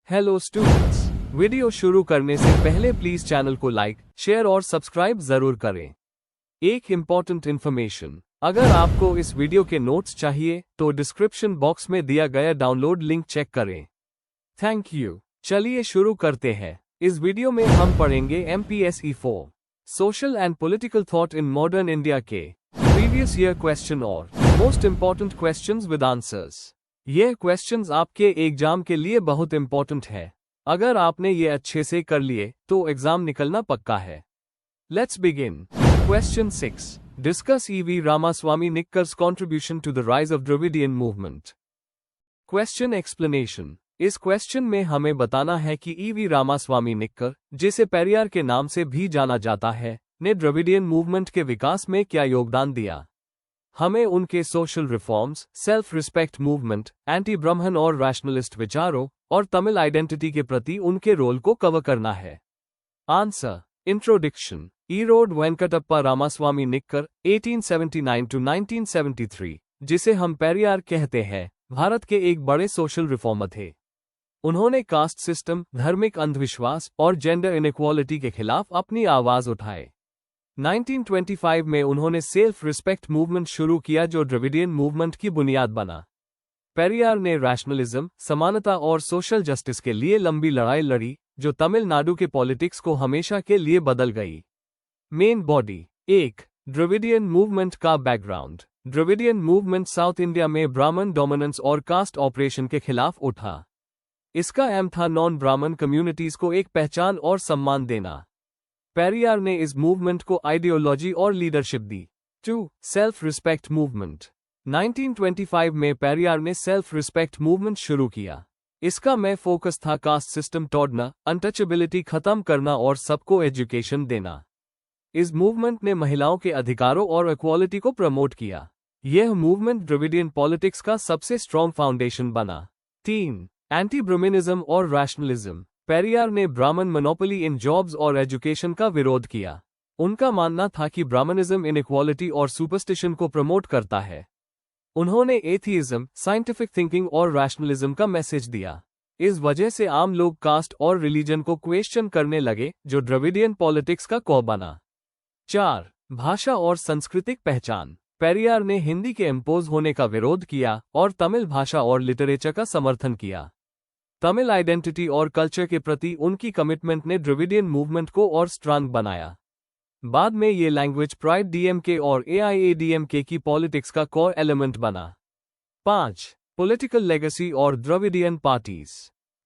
Hello students, video शुरू करने से पहले प्लीज चैनल को लाइक, शेयर और सब्सक्राइब जरूर करें। एक इम्पॉर्टेंट इन्फॉर्मेशन, अगर आपको इस वीडियो के नोट्स चाहिए तो डिस्क्रिप्शन बॉक्स में दिया गया डाउनलोड लिंक चेक करें। Thank you. चलिए शुरू करते हैं। इस वीडियो में हम पढ़ेंगे MPSE 4 social and political thought in modern India के प्रीवियस ईयर क्वेश्चन और most important questions with answers. ये क्वेश्चंस आपके एग्जाम के लिए बहुत इंपॉर्टेंट है। अगर आपने ये अच्छे से कर लिए तो एग्जाम निकलना पक्का है। Let's begin. Question 6, discuss E.V. Ramasamy Naicker's contribution to the rise of Dravidian movement। Question explanation. इस क्वेश्चन में हमें बताना है कि E.V. रामास्वामी निक्कर, जिसे पेरियार के नाम से भी जाना जाता है, ने द्रविडियन मूवमेंट के विकास में क्या योगदान दिया। हमें उनके social reforms, self respect movement, anti ब्राह्मण और रैशनलिस्ट विचारों और तमिल आइडेंटिटी के प्रति उनके रोल को कवर करना है। आंसर। इंट्रोडक्शन। ईरोड वेंकटप्पा रामास्वामी निक्कर 1879 to 1973, जिसे हम पेरियार कहते हैं, भारत के एक बड़े सोशल रिफॉर्मर थे। उन्होंने कास्ट सिस्टम, धार्मिक अंधविश्वास और जेंडर इनइक्वालिटी के खिलाफ अपनी आवाज उठाए। 1925 में उन्होंने सेल्फ रिस्पेक्ट मूवमेंट शुरू किया जो द्रविडियन मूवमेंट की बुनियाद बना। पेरियार ने रैशनलिज्म, समानता और सोशल जस्टिस के लिए लंबी लड़ाई लड़ी, जो तमिलनाडु के पॉलिटिक्स को हमेशा के लिए बदल गई। Main body. 1. द्रविडियन मूवमेंट का background. Dravidian movement south India में ब्राह्मण डोमिनेंस और कास्ट ऑपरेशन के खिलाफ उठा। इसका एम था नॉन ब्राह्मण कम्युनिटीज को एक पहचान और सम्मान देना। पेरियार ने इस मूवमेंट को आइडियोलॉजी और लीडरशिप दी। 2. Self respect movement. 1925 में पेरियार ने सेल्फ रिस्पेक्ट मूवमेंट शुरू किया। इसका में फोकस था कास्ट सिस्टम तोड़ना, अनटचेबिलिटी खत्म करना और सबको एजुकेशन देना। इस मूवमेंट ने महिलाओं के अधिकारों और इक्वालिटी को प्रमोट किया। यह मूवमेंट द्रविडियन पॉलिटिक्स का सबसे स्ट्रॉन्ग फाउंडेशन बना। 3. एंटी ब्राह्मणिज्म और रैशनलिज्म। पेरियार ने ब्राह्मण मोनोपोली इन जॉब्स और एजुकेशन का विरोध किया। उनका मानना था कि ब्राह्मणिज्म इनइक्वालिटी और सुपरस्टिशन को प्रमोट करता है। उन्होंने एथिइज्म, साइंटिफिक थिंकिंग और रैशनलिज्म का मैसेज दिया। इस वजह से आम लोग कास्ट और रिलीजन को क्वेश्चन करने लगे, जो द्रविडियन पॉलिटिक्स का कोर बना। 4. भाषा और सांस्कृतिक पहचान। पेरियार ने हिंदी के इम्पोज होने का विरोध किया और तमिल भाषा और लिटरेचर का समर्थन किया। तमिल आइडेंटिटी और कल्चर के प्रति उनकी कमिटमेंट ने द्रविडियन मूवमेंट को और स्ट्रांग बनाया। बाद में ये लैंग्वेज प्राइड DMK और AIADMK की पॉलिटिक्स का कोर एलिमेंट बना। 5. पॉलिटिकल लेगेसी और द्रविडियन पार्टीज।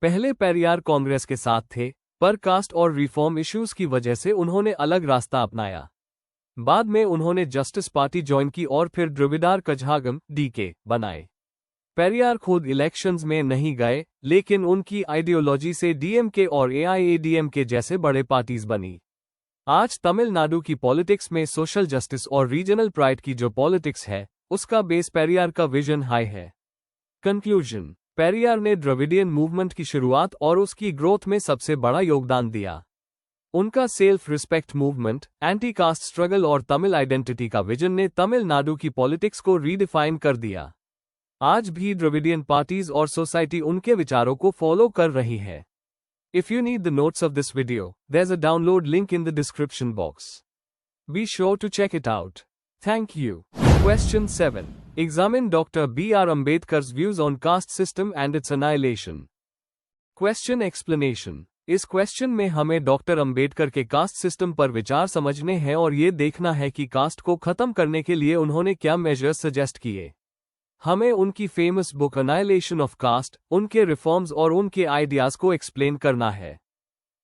पहले पेरियार कांग्रेस के साथ थे, पर कास्ट और रिफॉर्म इश्यूज की वजह से उन्होंने अलग रास्ता अपनाया। बाद में उन्होंने जस्टिस पार्टी ज्वाइन की और फिर द्रविडार कझागम DK बनाए। पेरियार खुद इलेक्शंस में नहीं गए, लेकिन उनकी आइडियोलॉजी से DMK और AIADMK जैसे बड़े पार्टीज बनी। आज तमिलनाडु की पॉलिटिक्स में सोशल जस्टिस और रीजनल प्राइड की जो पॉलिटिक्स है, उसका बेस पेरियार का विजन हाई है। कंक्लूजन। पेरियार ने द्रविडियन मूवमेंट की शुरुआत और उसकी ग्रोथ में सबसे बड़ा योगदान दिया। उनका self respect movement, anti cast struggle और तमिल आइडेंटिटी का विजन ने तमिलनाडु की पॉलिटिक्स को रीडिफाइन कर दिया। आज भी द्रविडियन पार्टीज और सोसाइटी उनके विचारों को फॉलो कर रही है। If you need the notes of this video, there is a download link in the description box. Be sure to check it out. Thank you. Question 7, examine doctor B.R. Ambedkar's views on caste system and its annihilation। Question explanation. इस question में हमें doctor Ambedkar के caste system पर विचार समझने हैं और ये देखना है कि कास्ट को खत्म करने के लिए उन्होंने क्या मेजर्स सजेस्ट किए। हमें उनकी famous book annihilation of caste, उनके रिफॉर्म्स और उनके आइडियाज को एक्सप्लेन करना है।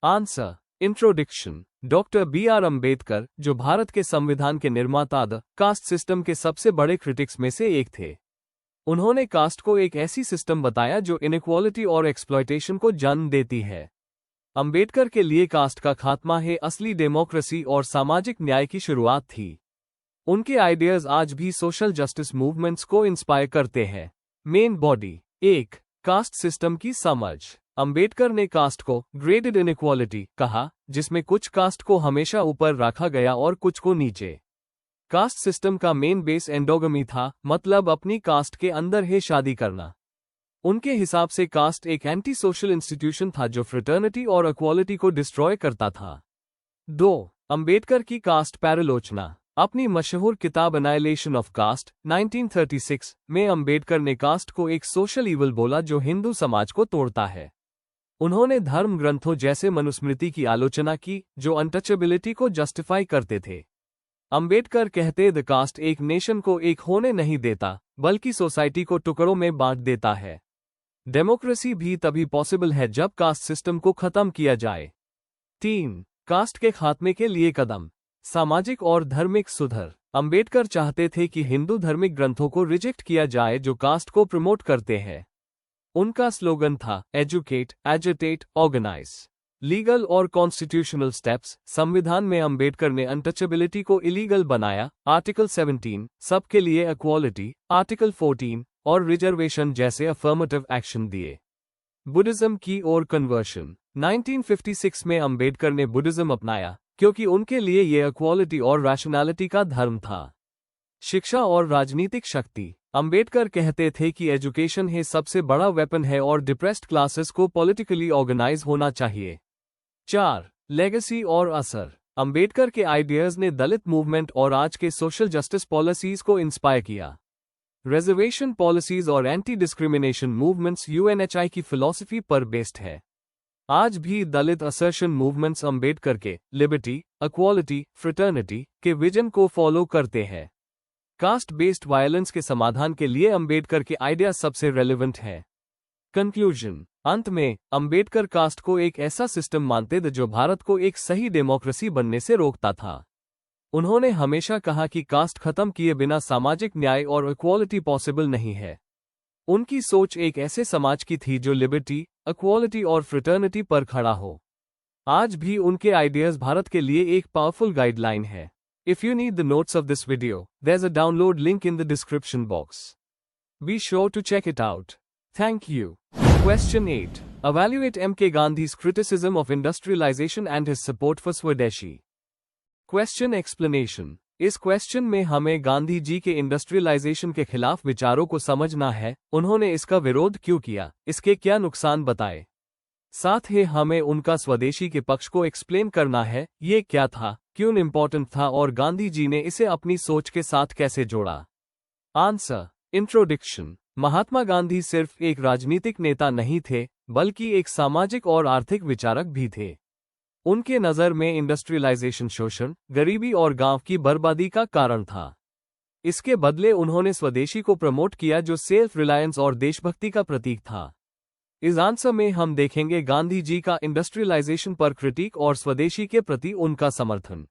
Answer. Introduction. Doctor B.R. Ambedkar, जो भारत के संविधान के निर्माता द कास्ट सिस्टम के सबसे बड़े क्रिटिक्स में से एक थे। उन्होंने कास्ट को एक ऐसी सिस्टम बताया जो इनइक्वालिटी और एक्सप्लॉयटेशन को जन्म देती है। अम्बेडकर के लिए कास्ट का खात्मा है असली डेमोक्रेसी और सामाजिक न्याय की शुरुआत थी। उनके आइडियाज आज भी सोशल जस्टिस मूवमेंट्स को इंस्पायर करते हैं। Main body. 1. कास्ट सिस्टम की समझ। अंबेडकर ने कास्ट को ग्रेडेड इनइक्वालिटी कहा, जिसमें कुछ कास्ट को हमेशा ऊपर रखा गया और कुछ को नीचे। कास्ट सिस्टम का मेन बेस एंडोगमी था, मतलब अपनी कास्ट के अंदर ही शादी करना। उनके हिसाब से कास्ट एक एंटी सोशल इंस्टीट्यूशन था जो फ्रेटर्निटी और इक्वालिटी को डिस्ट्रॉय करता था। 2. अंबेडकर की कास्ट पैरालोचना। अपनी मशहूर किताब एनाइलेशन ऑफ कास्ट 1936 में अंबेडकर ने कास्ट को एक सोशल ईवल बोला जो हिंदू समाज को तोड़ता है। उन्होंने धर्म ग्रंथों जैसे मनुस्मृति की आलोचना की जो अनटचेबिलिटी को जस्टिफाई करते थे। अंबेडकर कहते द कास्ट एक नेशन को एक होने नहीं देता बल्कि सोसाइटी को टुकड़ों में बांट देता है। डेमोक्रेसी भी तभी पॉसिबल है जब कास्ट सिस्टम को खत्म किया जाए। 3. कास्ट के खात्मे के लिए कदम। सामाजिक और धार्मिक सुधार। अंबेडकर चाहते थे कि हिंदू धार्मिक ग्रंथों को रिजेक्ट किया जाए जो कास्ट को प्रमोट करते हैं। उनका स्लोगन था एजुकेट, एजिटेट, ऑर्गेनाइज। लीगल और कॉन्स्टिट्यूशनल स्टेप्स। संविधान में अंबेडकर ने अनटचेबिलिटी को इलीगल बनाया, आर्टिकल 17, सबके लिए इक्वालिटी, आर्टिकल 14 और रिजर्वेशन जैसे अफर्मेटिव एक्शन दिए। बुद्धिज्म की ओर कन्वर्शन। 1956 में अंबेडकर ने बुद्धिज्म अपनाया क्योंकि उनके लिए यह इक्वालिटी और रैशनैलिटी का धर्म था। शिक्षा और राजनीतिक शक्ति। अंबेडकर कहते थे कि एजुकेशन ही सबसे बड़ा वेपन है और डिप्रेस्ड क्लासेस को पॉलिटिकली ऑर्गेनाइज होना चाहिए। 4. लेगेसी और असर। अंबेडकर के आइडियाज ने दलित मूवमेंट और आज के सोशल जस्टिस पॉलिसीज को इंस्पायर किया। रिजर्वेशन पॉलिसीज और एंटी डिस्क्रिमिनेशन मूवमेंट्स यूएनएचआई की फिलॉसफी पर बेस्ड है। आज भी दलित असर्शन मूवमेंट्स अंबेडकर के लिबर्टी, इक्वालिटी, फ्रेटर्निटी के विजन को फॉलो करते हैं। कास्ट बेस्ड वायलेंस के समाधान के लिए अंबेडकर के आइडिया सबसे रेलेवेंट है। कंक्लूजन। अंत में अंबेडकर कास्ट को एक ऐसा सिस्टम मानते थे जो भारत को एक सही डेमोक्रेसी बनने से रोकता था। उन्होंने हमेशा कहा कि कास्ट खत्म किए बिना सामाजिक न्याय और इक्वालिटी पॉसिबल नहीं है। उनकी सोच एक ऐसे समाज की थी जो लिबर्टी, इक्वालिटी और फ्रेटर्निटी पर खड़ा हो। आज भी उनके आइडियाज भारत के लिए एक पावरफुल गाइडलाइन है। If you need the notes of this video, there's a download link in the description box. Be sure to check it out. Thank you. Question 8. Evaluate M.K. Gandhi's criticism of industrialization and his support for Swadeshi. Question explanation. इस question में हमें गांधी जी के industrialisation के खिलाफ विचारों को समझना है। उन्होंने इसका विरोध क्यों किया, इसके क्या नुकसान बताए। साथ ही हमें उनका स्वदेशी के पक्ष को एक्सप्लेन करना है, ये क्या था, क्यों इम्पोर्टेंट था और गांधी जी ने इसे अपनी सोच के साथ कैसे जोड़ा। आंसर। इंट्रोडक्शन। महात्मा गांधी सिर्फ एक राजनीतिक नेता नहीं थे बल्कि एक सामाजिक और आर्थिक विचारक भी थे। उनके नज़र में इंडस्ट्रियलाइजेशन शोषण, गरीबी और गांव की बर्बादी का कारण था। इसके बदले उन्होंने स्वदेशी को प्रमोट किया जो सेल्फ रिलायंस और देशभक्ति का प्रतीक था। इस आंसर में हम देखेंगे गांधी जी का इंडस्ट्रियलाइजेशन पर क्रिटिक और स्वदेशी के प्रति उनका समर्थन।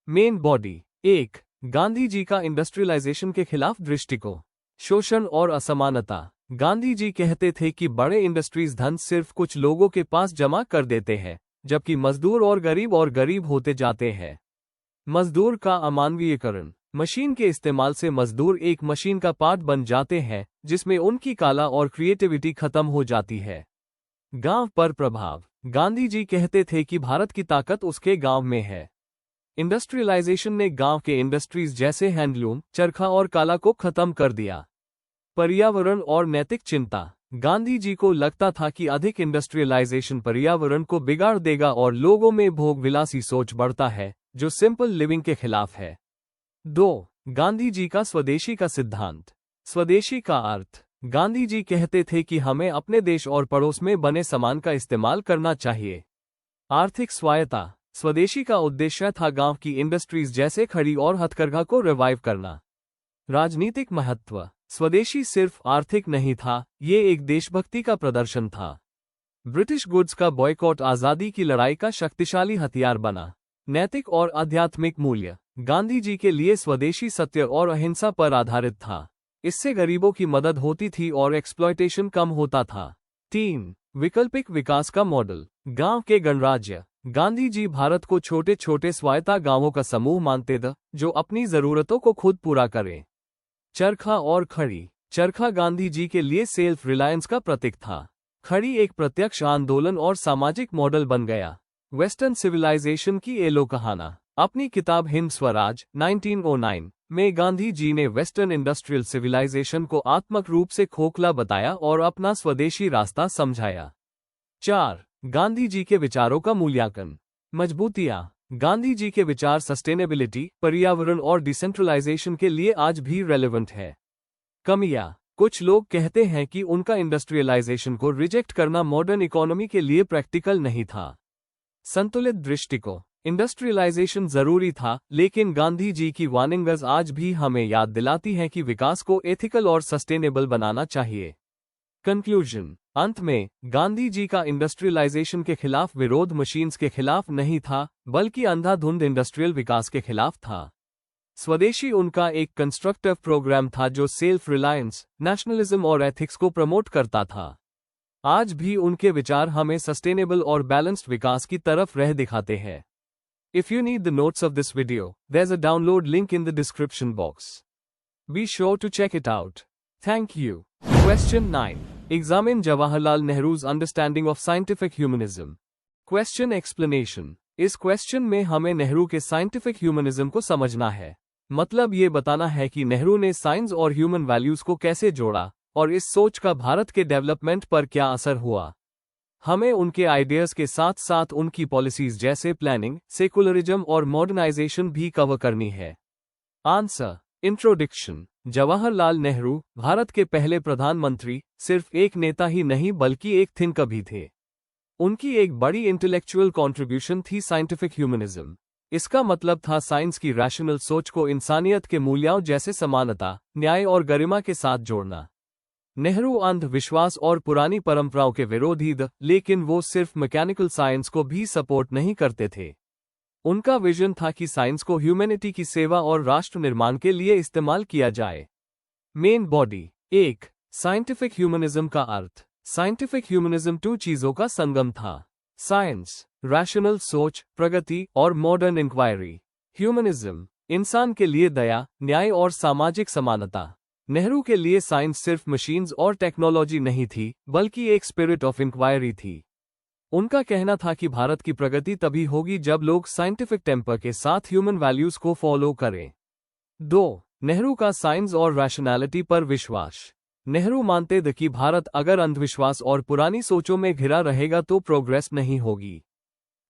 Main body. 1. गांधी जी का इंडस्ट्रियलाइजेशन के खिलाफ दृष्टिकोण। शोषण और असमानता। गांधी जी कहते थे कि बड़े इंडस्ट्रीज धन सिर्फ कुछ लोगों के पास जमा कर देते हैं जबकि मजदूर और गरीब होते जाते हैं। मजदूर का अमानवीयकरण। मशीन के इस्तेमाल से मजदूर एक मशीन का पार्ट बन जाते हैं जिसमें उनकी कला और क्रिएटिविटी खत्म हो जाती है। गांव पर प्रभाव। गांधी जी कहते थे कि भारत की ताकत उसके गांव में है। इंडस्ट्रियलाइजेशन ने गांव के इंडस्ट्रीज जैसे हैंडलूम, चरखा और कला को खत्म कर दिया। पर्यावरण और नैतिक चिंता। गांधी जी को लगता था कि अधिक इंडस्ट्रियलाइजेशन पर्यावरण को बिगाड़ देगा और लोगों में भोग विलासी सोच बढ़ता है जो सिंपल लिविंग के खिलाफ है। 2. गांधी जी का स्वदेशी का सिद्धांत। स्वदेशी का अर्थ। गांधी जी कहते थे कि हमें अपने देश और पड़ोस में बने सामान का इस्तेमाल करना चाहिए। आर्थिक स्वायत्ता। स्वदेशी का उद्देश्य था गांव की इंडस्ट्रीज जैसे खड़ी और हथकरघा को रिवाइव करना। राजनीतिक महत्व। स्वदेशी सिर्फ आर्थिक नहीं था, ये एक देशभक्ति का प्रदर्शन था। ब्रिटिश गुड्स का बॉयकॉट आजादी की लड़ाई का शक्तिशाली हथियार बना। नैतिक और आध्यात्मिक मूल्य। गांधी जी के लिए स्वदेशी सत्य और अहिंसा पर आधारित था। इससे गरीबों की मदद होती थी और एक्सप्लॉयटेशन कम होता था। 3. वैकल्पिक विकास का मॉडल। गांव के गणराज्य। गांधी जी भारत को छोटे छोटे स्वायत्ता गांवों का समूह मानते थे जो अपनी जरूरतों को खुद पूरा करें। चरखा और खड़ी। चरखा गांधी जी के लिए सेल्फ रिलायंस का प्रतीक था। खड़ी एक प्रत्यक्ष आंदोलन और सामाजिक मॉडल बन गया। वेस्टर्न सिविलाइजेशन की एलो कहाना। अपनी किताब हिंद स्वराज 1909 में गांधी जी ने वेस्टर्न इंडस्ट्रियल सिविलाइजेशन को आत्मक रूप से खोखला बताया और अपना स्वदेशी रास्ता समझाया। 4. गांधी जी के विचारों का मूल्यांकन। मजबूतियां। गांधी जी के विचार सस्टेनेबिलिटी, पर्यावरण और डिसेंट्रलाइजेशन के लिए आज भी रेलेवेंट है। कमियां। कुछ लोग कहते हैं कि उनका इंडस्ट्रियलाइजेशन को रिजेक्ट करना मॉडर्न इकोनॉमी के लिए प्रैक्टिकल नहीं था। संतुलित दृष्टिकोण। इंडस्ट्रियलाइजेशन जरूरी था, लेकिन गांधी जी की वार्निंग्स आज भी हमें याद दिलाती हैं कि विकास को एथिकल और सस्टेनेबल बनाना चाहिए। कंक्लूजन। अंत में, गांधी जी का इंडस्ट्रियलाइजेशन के खिलाफ विरोध मशीन्स के खिलाफ नहीं था, बल्कि अंधाधुंध इंडस्ट्रियल विकास के खिलाफ था। स्वदेशी उनका एक कंस्ट्रक्टिव प्रोग्राम था जो सेल्फ रिलायंस, नेशनलिज्म और एथिक्स को प्रमोट करता था। आज भी उनके विचार हमें सस्टेनेबल और बैलेंस्ड विकास की तरफ राह दिखाते हैं। If you need the notes of this video, there's a download link in the description box. Be sure to check it out. Thank you. Question 9. Examine Jawaharlal Nehru's understanding of scientific humanism. Question explanation. इस question में हमें नेहरू के scientific humanism को समझना है। मतलब ये बताना है कि नेहरू ने साइंस और ह्यूमन वैल्यूज को कैसे जोड़ा और इस सोच का भारत के डेवलपमेंट पर क्या असर हुआ। हमें उनके आइडियाज के साथ साथ उनकी पॉलिसीज जैसे प्लानिंग, सेकुलरिज्म और मॉडर्नाइजेशन भी कवर करनी है। आंसर। इंट्रोडक्शन। जवाहरलाल नेहरू भारत के पहले प्रधानमंत्री सिर्फ एक नेता ही नहीं बल्कि एक थिंकर भी थे। उनकी एक बड़ी इंटेलेक्चुअल कंट्रीब्यूशन थी साइंटिफिक ह्यूमनिज्म। इसका मतलब था साइंस की रैशनल सोच को इंसानियत के मूल्यों जैसे समानता, न्याय और गरिमा के साथ जोड़ना। नेहरू अंधविश्वास और पुरानी परंपराओं के विरोधी थे, लेकिन वो सिर्फ मैकेनिकल साइंस को भी सपोर्ट नहीं करते थे। उनका विजन था कि साइंस को ह्यूमैनिटी की सेवा और राष्ट्र निर्माण के लिए इस्तेमाल किया जाए। Main body. 1. साइंटिफिक ह्यूमनिज्म का अर्थ। साइंटिफिक ह्यूमनिज्म 2 चीजों का संगम था। साइंस, रैशनल सोच, प्रगति और मॉडर्न इंक्वायरी। ह्यूमनिज्म, इंसान के लिए दया, न्याय और सामाजिक समानता। नेहरू के लिए साइंस सिर्फ मशीन्स और टेक्नोलॉजी नहीं थी, बल्कि एक स्पिरिट ऑफ इंक्वायरी थी। उनका कहना था कि भारत की प्रगति तभी होगी जब लोग साइंटिफिक टेम्पर के साथ ह्यूमन वैल्यूज को फॉलो करें। 2. नेहरू का साइंस और रैशनैलिटी पर विश्वास। नेहरू मानते थे कि भारत अगर अंधविश्वास और पुरानी सोचों में घिरा रहेगा तो प्रोग्रेस नहीं होगी।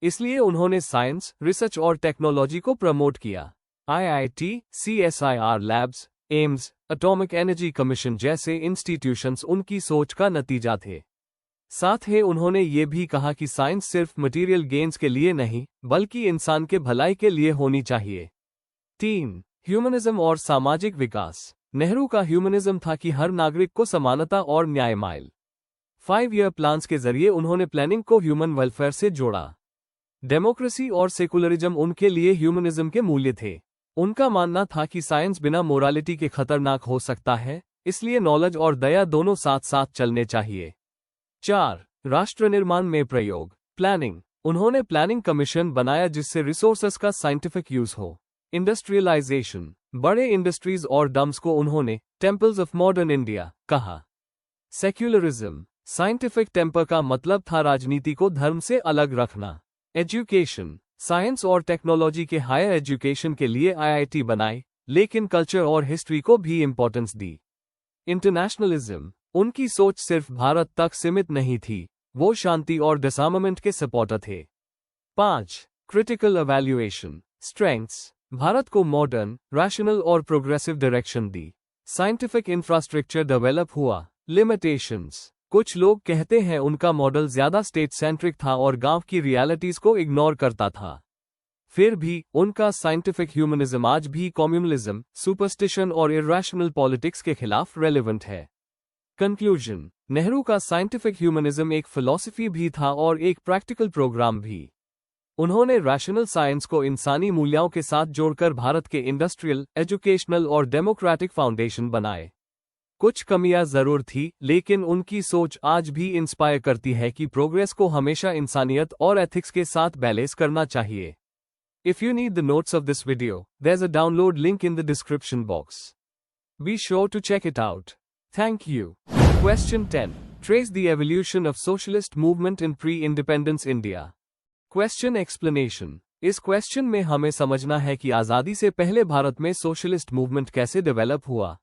इसलिए उन्होंने साइंस, रिसर्च और टेक्नोलॉजी को प्रमोट किया। IIT, CSIR labs, AIIMS, atomic energy commission जैसे इंस्टीट्यूशंस उनकी सोच का नतीजा थे। साथ ही उन्होंने ये भी कहा कि साइंस सिर्फ मटेरियल गेन्स के लिए नहीं, बल्कि इंसान के भलाई के लिए होनी चाहिए। 3. ह्यूमनिज्म और सामाजिक विकास। नेहरू का ह्यूमनिज्म था कि हर नागरिक को समानता और न्याय मिले। 5 ईयर प्लान्स के जरिए उन्होंने प्लानिंग को ह्यूमन वेलफेयर से जोड़ा। डेमोक्रेसी और सेकुलरिज्म उनके लिए ह्यूमनिज्म के मूल्य थे। उनका मानना था कि साइंस बिना मोरालिटी के खतरनाक हो सकता है, इसलिए नॉलेज और दया दोनों साथ साथ चलने चाहिए। 4. राष्ट्र निर्माण में प्रयोग। प्लानिंग। उन्होंने प्लानिंग कमीशन बनाया जिससे रिसोर्सेस का साइंटिफिक यूज हो। इंडस्ट्रियलाइजेशन। बड़े इंडस्ट्रीज और डम्स को उन्होंने टेम्पल्स ऑफ मॉडर्न इंडिया कहा। सेक्युलरिज्म। साइंटिफिक टेम्पर का मतलब था राजनीति को धर्म से अलग रखना। एजुकेशन। साइंस और टेक्नोलॉजी के हायर एजुकेशन के लिए IIT बनाई, लेकिन कल्चर और हिस्ट्री को भी इंपॉर्टेंस दी। इंटरनेशनलिज्म। उनकी सोच सिर्फ भारत तक सीमित नहीं थी, वो शांति और डिसआर्मामेंट के सपोर्टर थे। 5. Critical evaluation. स्ट्रेंथ्स। भारत को मॉडर्न, रैशनल और प्रोग्रेसिव डायरेक्शन दी। साइंटिफिक इंफ्रास्ट्रक्चर डेवलप हुआ। लिमिटेशंस। कुछ लोग कहते हैं उनका मॉडल ज्यादा स्टेट सेंट्रिक था और गांव की रियलिटीज को इग्नोर करता था। फिर भी उनका साइंटिफिक ह्यूमनिज्म आज भी कम्युनलिज्म, सुपरस्टिशन और इरैशनल पॉलिटिक्स के खिलाफ रेलेवेंट है। कंक्लूजन। नेहरू का साइंटिफिक ह्यूमनिज्म एक फिलॉसफी भी था और एक प्रैक्टिकल प्रोग्राम भी। उन्होंने रैशनल साइंस को इंसानी मूल्यों के साथ जोड़कर भारत के इंडस्ट्रियल, एजुकेशनल और डेमोक्रेटिक फाउंडेशन बनाए। कुछ कमियां जरूर थी, लेकिन उनकी सोच आज भी इंस्पायर करती है कि प्रोग्रेस को हमेशा इंसानियत और एथिक्स के साथ बैलेंस करना चाहिए। If you need the notes of this video, there's a download link in the description box. Be sure to check it out. Thank you. Question 10. Trace the evolution of socialist movement in pre-independence India. Question explanation. इस question में हमें समझना है कि आज़ादी से पहले भारत में सोशलिस्ट मूवमेंट कैसे डेवलप हुआ।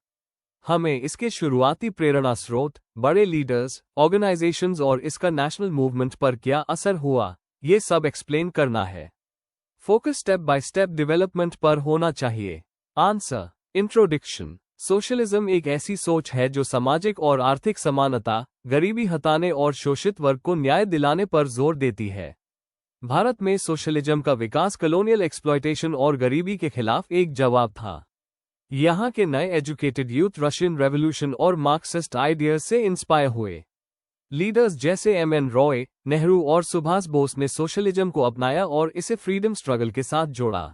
हमें इसके शुरुआती प्रेरणा स्रोत, बड़े लीडर्स, ऑर्गेनाइजेशंस और इसका नेशनल मूवमेंट पर क्या असर हुआ, ये सब एक्सप्लेन करना है। Focus step by step development पर होना चाहिए। आंसर। इंट्रोडक्शन। सोशलिज्म एक ऐसी सोच है जो सामाजिक और आर्थिक समानता, गरीबी हटाने और शोषित वर्ग को न्याय दिलाने पर जोर देती है। भारत में सोशलिज्म का विकास कॉलोनियल एक्सप्लॉयटेशन और गरीबी के खिलाफ एक जवाब था। यहाँ के नए एजुकेटेड यूथ रशियन रेवोल्यूशन और मार्क्सिस्ट आइडियाज से इंस्पायर हुए। लीडर्स जैसे M.N. रॉय, नेहरू और सुभाष बोस ने सोशलिज्म को अपनाया और इसे फ्रीडम स्ट्रगल के साथ जोड़ा।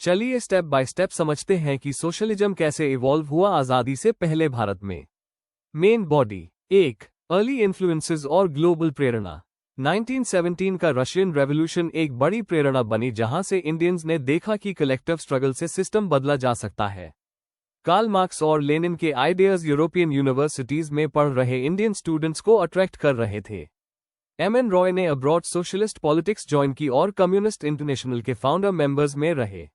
चलिए स्टेप बाय स्टेप समझते हैं कि सोशलिज्म कैसे इवॉल्व हुआ आज़ादी से पहले भारत में। Main body. 1. अर्ली इन्फ्लुएंसेस और ग्लोबल प्रेरणा। 1917 का रशियन रेवोल्यूशन एक बड़ी प्रेरणा बनी जहां से इंडियंस ने देखा कि कलेक्टिव स्ट्रगल से सिस्टम बदला जा सकता है। कार्ल मार्क्स और लेनिन के आइडियाज यूरोपियन यूनिवर्सिटीज में पढ़ रहे इंडियन स्टूडेंट्स को अट्रैक्ट कर रहे थे। M.N. रॉय ने अब्रॉड सोशलिस्ट पॉलिटिक्स ज्वाइन की और कम्युनिस्ट इंटरनेशनल के फाउंडर मेंबर्स में रहे।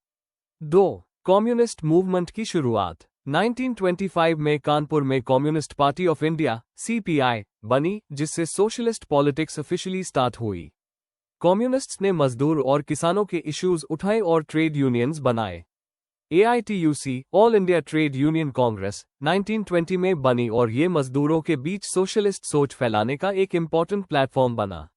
2. कम्युनिस्ट मूवमेंट की शुरुआत। 1925 में कानपुर में communist party of India (CPI) बनी, जिससे सोशलिस्ट पॉलिटिक्स ऑफिशियली स्टार्ट हुई। कम्युनिस्ट्स ने मजदूर और किसानों के इश्यूज उठाए और ट्रेड यूनियंस बनाए। AITUC all India trade union Congress 1920 में बनी और ये मजदूरों के बीच सोशलिस्ट सोच फैलाने का एक इम्पॉर्टेंट प्लेटफॉर्म बना।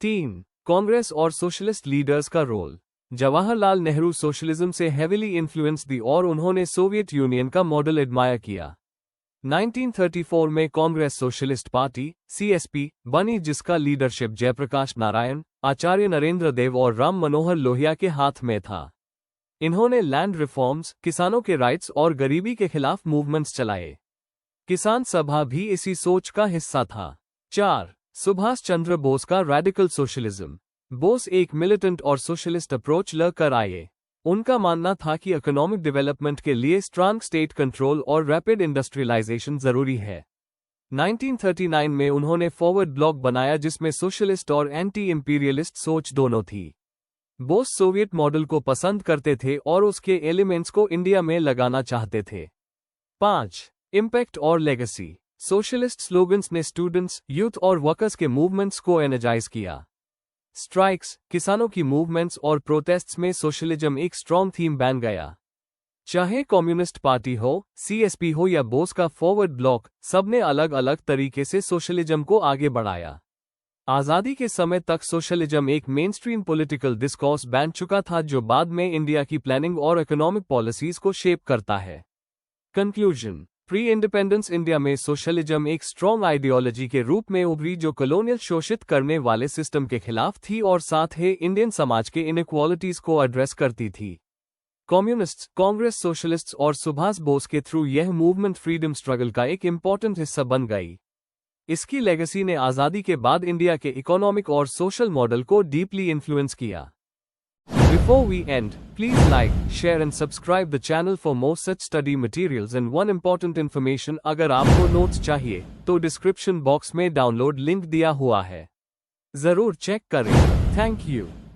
3. कांग्रेस और सोशलिस्ट लीडर्स का रोल। जवाहरलाल नेहरू सोशलिज्म से हेविली इन्फ्लुएंस दी और उन्होंने सोवियत यूनियन का मॉडल एडमायर किया। 1934 में कांग्रेस सोशलिस्ट पार्टी (CSP) बनी, जिसका लीडरशिप जयप्रकाश नारायण, आचार्य नरेंद्र देव और राम मनोहर लोहिया के हाथ में था। इन्होंने लैंड रिफॉर्म्स, किसानों के राइट्स और गरीबी के खिलाफ मूवमेंट्स चलाए। किसान सभा भी इसी सोच का हिस्सा था। 4. सुभाष चंद्र बोस का रेडिकल सोशलिज्म। बोस एक मिलिटेंट और सोशलिस्ट अप्रोच लेकर आए। उनका मानना था कि इकोनॉमिक डेवलपमेंट के लिए स्ट्रांग स्टेट कंट्रोल और रैपिड इंडस्ट्रियलाइजेशन जरूरी है। 1939 में उन्होंने फॉरवर्ड ब्लॉक बनाया जिसमें सोशलिस्ट और एंटी इंपीरियलिस्ट सोच दोनों थी। बोस सोवियत मॉडल को पसंद करते थे और उसके एलिमेंट्स को इंडिया में लगाना चाहते थे। 5. इम्पैक्ट और लेगेसी। सोशलिस्ट स्लोगन्स ने स्टूडेंट्स, यूथ और वर्कर्स के मूवमेंट्स को एनर्जाइज किया। स्ट्राइक्स, किसानों की मूवमेंट्स और प्रोटेस्ट्स में सोशलिज्म एक स्ट्रॉन्ग थीम बन गया। चाहे कम्युनिस्ट पार्टी हो, CSP हो या बोस का फॉरवर्ड ब्लॉक, सबने अलग अलग तरीके से सोशलिज्म को आगे बढ़ाया। आज़ादी के समय तक सोशलिज्म एक मेनस्ट्रीम पॉलिटिकल डिस्कोर्स बन चुका था जो बाद में इंडिया की प्लानिंग और इकोनॉमिक पॉलिसीज को शेप करता है। कंक्लूजन। प्री इंडिपेंडेंस इंडिया में सोशलिज्म एक स्ट्रॉन्ग आइडियोलॉजी के रूप में उभरी जो कॉलोनियल शोषित करने वाले सिस्टम के खिलाफ थी और साथ ही इंडियन समाज के इनइक्वालिटीज को एड्रेस करती थी। कम्युनिस्ट्स, कांग्रेस, सोशलिस्ट्स और सुभाष बोस के थ्रू यह मूवमेंट फ्रीडम स्ट्रगल का एक इम्पॉर्टेंट हिस्सा बन गई। इसकी लेगेसी ने आज़ादी के बाद इंडिया के इकोनॉमिक और सोशल मॉडल को डीपली इन्फ्लुएंस किया। Before we end, please like, share and subscribe the channel for more such study materials and one important information अगर आपको नोट्स चाहिए तो डिस्क्रिप्शन बॉक्स में डाउनलोड लिंक दिया हुआ है, जरूर चेक करें। Thank you.